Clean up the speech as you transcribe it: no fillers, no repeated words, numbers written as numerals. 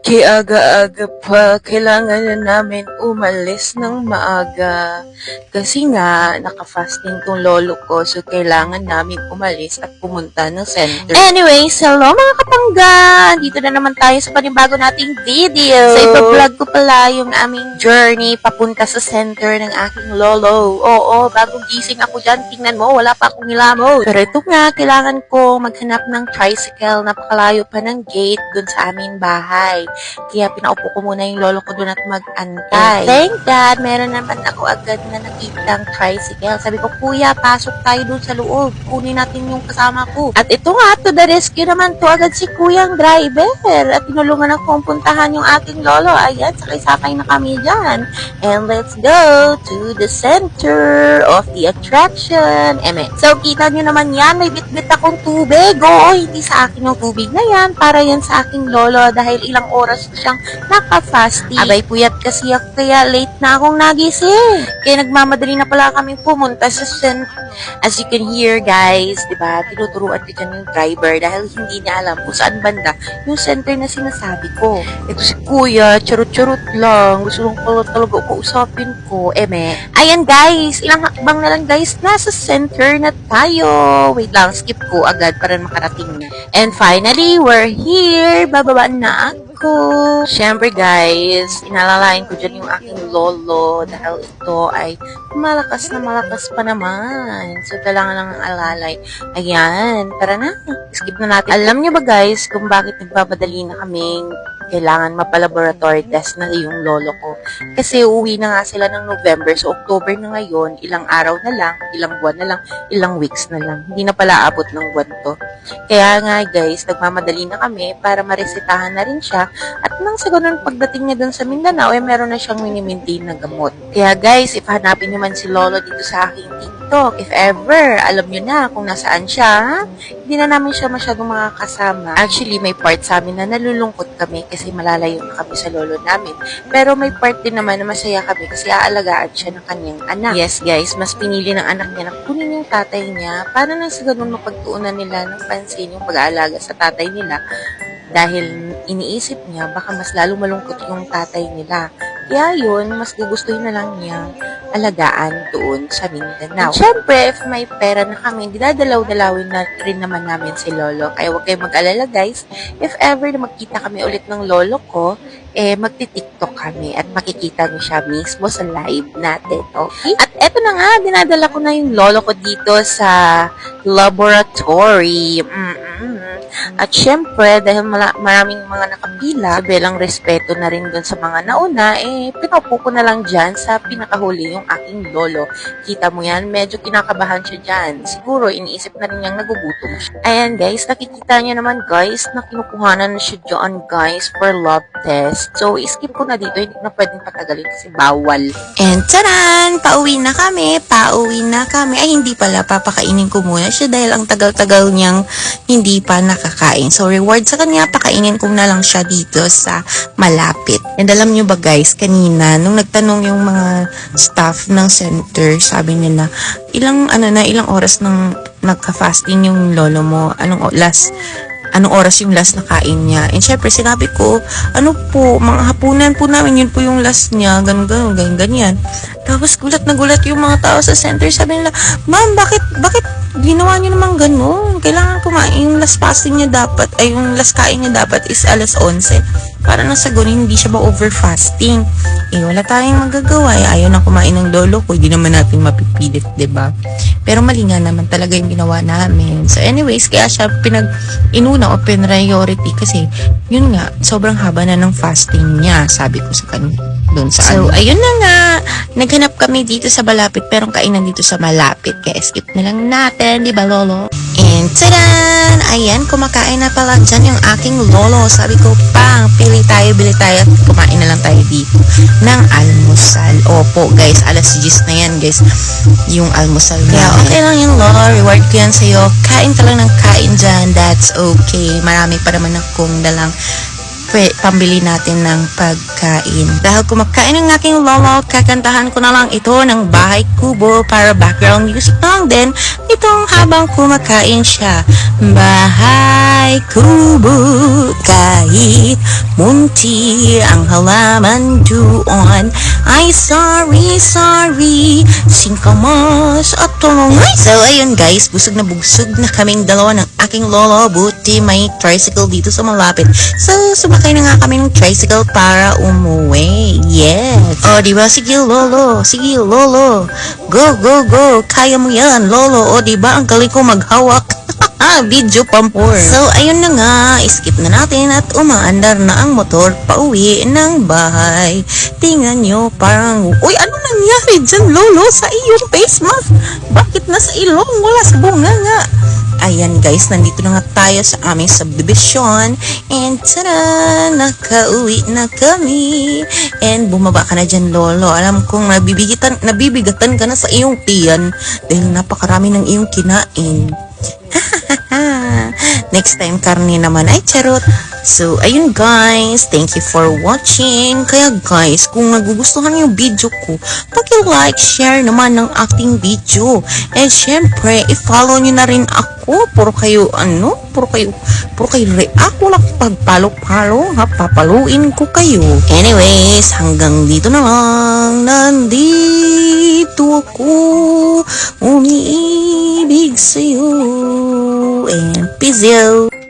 Kaya aga-aga pa, kailangan na namin umalis ng maaga. Kasi nga, naka-fasting tong lolo ko, so kailangan namin umalis at pumunta ng center. Anyways, hello mga kapangga! Dito na naman tayo sa panibago nating video. Sa ipa-vlog ko pala yung aming journey papunta sa center ng aking lolo. Oo, bagong gising ako dyan, tingnan mo, wala pa akong nilamot. Pero ito nga, kailangan ko maghanap ng tricycle, napakalayo pa ng gate dun sa aming bahay. Kaya pinaupo ko muna yung lolo ko dun at mag-antay. Thank God, meron naman ako agad na nakitang tricycle. Sabi ko, kuya, pasok tayo dun sa loob. Kunin natin yung kasama ko. At ito nga, to the rescue naman to agad si kuyang driver. At tinulungan akong puntahan yung aking lolo. Ayan, sakay-sakay na kami dyan. And let's go to the center of the attraction. So, kita nyo naman yan, may bit-bit akong tubig. Oo, hindi sa akin yung tubig na yan. Para yan sa aking lolo dahil ilang oras na siyang naka-fasting. Abay, puyat kasi ako kaya late na akong nagising. Kaya nagmamadali na pala kami pumunta sa center. As you can hear, guys, diba, tinuturuan ko dyan yung driver dahil hindi niya alam kung saan banda yung center na sinasabi ko. Ito si kuya, charot-charot lang. Gusto lang pala talaga kausapin ko. Ayan, guys, ilang hakbang na lang, guys, nasa center na tayo. Wait lang, skip ko agad para makarating na. And finally, we're here. Bababa na ako. Siyempre, guys, inalalayan ko dyan yung aking lolo dahil ito ay malakas na malakas pa naman. So, kailangan lang ng alalay. Ayan, tara na. Skip na natin. Alam niyo ba, guys, kung bakit nagpapadali na kaming kailangan mapalaboratory test na yung lolo ko. Kasi uwi na nga sila ng November. So, October na ngayon, ilang araw na lang, ilang buwan na lang, ilang weeks na lang. Hindi na pala abot ng buwan to. Kaya nga, guys, nagmamadali na kami para maresitahan na rin siya. At nang sa ganun, pagdating niya dun sa Mindanao, meron na siyang mini-maintain na gamot. Kaya, guys, if hanapin niyo man si lolo dito sa aking TikTok, if ever, alam niyo na kung nasaan siya, hindi na namin siya masyadong makakasama. Actually, may part sa amin na nalulungkot kami kasi malalayo na kami sa lolo namin. Pero may part din naman na masaya kami kasi aalagaan siya ng kanyang anak. Yes, guys, mas pinili ng anak niya na kunin yung tatay niya para nang sa ganun mapagtuunan nila ng pansin yung pag-aalaga sa tatay nila. Dahil iniisip niya, baka mas lalo malungkot yung tatay nila. Kaya yun, mas gugustuhin na lang niya alagaan doon sa Mindanao. And syempre, if may pera na kami, dinadalaw-dalawin na rin naman namin si lolo. Kaya huwag kayong mag-alala, guys. If ever na magkita kami ulit ng lolo ko, magti-TikTok kami at makikita niyo siya mismo sa live natin. Okay? At eto na nga, dinadala ko na yung lolo ko dito sa laboratory. At syempre, dahil maraming mga nakapila, bilang respeto na rin dun sa mga nauna, pinaupo ko na lang dyan sa pinakahuli yung aking lolo. Kita mo yan, medyo kinakabahan siya dyan. Siguro, iniisip na rin niyang nagugutom siya. Ayan guys, nakikita niyo naman guys, na kinukuhanan na siya dyan guys for love test. So, skip ko na dito, hindi na pwedeng patagalin kasi bawal. And taran! Pauwi na kami. Ay, hindi pala, papakainin ko muna siya dahil ang tagal-tagal niyang hindi pa nakakain. So, reward sa kanya, pakainin ko na lang siya dito sa malapit. And alam nyo ba guys, kanina, nung nagtanong yung mga staff ng center, sabi nila, ilang oras nang nagka-fasting yung lolo mo? Anong oras yung last na kain niya? And syempre, sinabi ko, mga hapunan po namin, yun po yung last niya, ganyan. Tapos, gulat na gulat yung mga tao sa center. Sabi nila, ma'am, bakit ginawa niyo naman ganun? Kailangan kumain, yung last fasting niya dapat, yung last kain niya dapat is alas 11. Para nang sa ganun, hindi siya over fasting. Wala tayong magagawa. Ayaw na kumain ng lolo ko, hindi naman natin mapipilit, diba? Pero mali nga naman talaga yung ginawa namin. So anyways, kaya siya inuna o priority kasi yun nga, sobrang haba na ng fasting niya, sabi ko sa kanya. So, ayun na nga. Naghanap kami dito sa malapit, pero kainan dito sa malapit. Kaya skip na lang natin, di ba, lolo? And tadan! Ayan, kumakain na pala dyan yung aking lolo. Sabi ko, bili tayo at kumain na lang tayo dito ng almusal. Opo, guys, alas 10 na yan, guys. Yung almusal na. Kaya okay lang yung lolo. Reward ko yan sa'yo. Kain ka lang ng kain dyan. That's okay. Marami pa naman akong dalang pambili natin ng pagkain. Dahil kumakain ng aking lolo, kakantahan ko na lang ito ng Bahay Kubo para background music lang din itong habang kumakain siya. Bahay Kubo, kahit munti ang halaman doon, ay sorry, singkamas at tulungan. So ayun guys, busog na kaming dalawa ng aking lolo, buti may tricycle dito sa malapit. So sumakay na nga kami ng tricycle para umuwi. Yes. O diba, sige lolo, go, kaya mo yan lolo. O diba, ang galing ko maghawak. Video pampor. So, ayun na nga, skip na natin at umaandar na ang motor pauwi ng bahay. Tingnan nyo, parang, uy, ano nangyari dyan, lolo, sa iyong face mask? Bakit nasa ilong? Wala sa bunga nga. Ayan guys, nandito na nga tayo sa aming subdivision. And tada, nakauwi na kami. And bumaba ka na dyan, lolo. Alam kong nabibigatan ka na sa iyong tiyan dahil napakarami ng iyong kinain. Next time, karne naman ay charot. So, ayun guys, thank you for watching. Kaya guys, kung nagugustuhan yung video ko, paki-like, share naman ng aking video. And syempre, i-follow nyo na rin ako. Puro kayo react. Walang pagpalo-palo, ha? Papaluin ko kayo. Anyways, hanggang dito na lang. Nandito ako, umiibig sa'yo. And peace out.